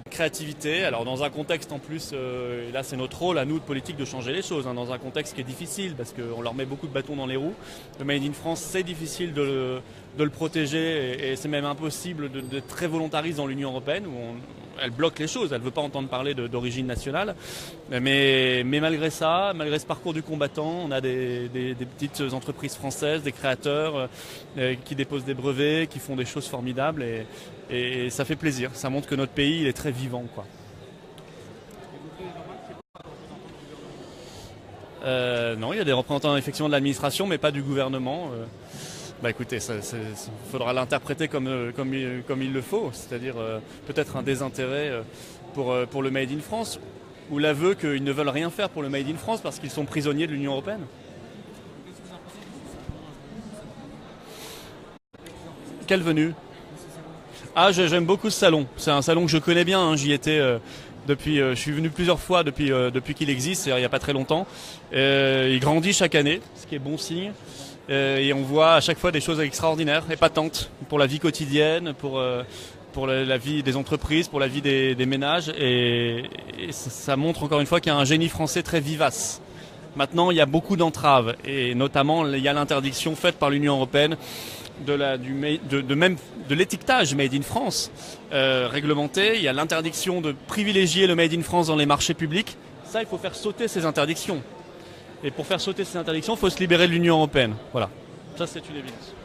Créativité, alors dans un contexte en plus, et là c'est notre rôle à nous de politique de changer les choses, dans un contexte qui est difficile parce qu'on leur met beaucoup de bâtons dans les roues. Le Made in France, c'est difficile de le protéger et c'est même impossible d'être très volontariste dans l'Union européenne où elle bloque les choses, elle ne veut pas entendre parler d'origine nationale. Mais malgré ça, malgré ce parcours du combattant, on a des petites entreprises françaises, des créateurs qui déposent des brevets, qui font des choses formidables et ça fait plaisir. Ça montre que notre pays il est très vivant, quoi. Non, il y a des représentants effectivement de l'administration, mais pas du gouvernement. Bah écoutez, il faudra l'interpréter comme il le faut, c'est-à-dire peut-être un désintérêt pour le Made in France, ou l'aveu qu'ils ne veulent rien faire pour le Made in France parce qu'ils sont prisonniers de l'Union européenne. Quelle venue? Ah, j'aime beaucoup ce salon. C'est un salon que je connais bien, hein. J'y étais depuis. Je suis venu plusieurs fois depuis qu'il existe, c'est-à-dire il n'y a pas très longtemps. Il grandit chaque année, ce qui est bon signe. Et on voit à chaque fois des choses extraordinaires, épatantes, pour la vie quotidienne, pour la vie des entreprises, pour la vie des ménages. Et ça montre encore une fois qu'il y a un génie français très vivace. Maintenant, il y a beaucoup d'entraves, et notamment il y a l'interdiction faite par l'Union européenne de l'étiquetage Made in France réglementé. Il y a l'interdiction de privilégier le Made in France dans les marchés publics. Ça, il faut faire sauter ces interdictions. Et pour faire sauter ces interdictions, il faut se libérer de l'Union européenne. Voilà. Ça, c'est une évidence.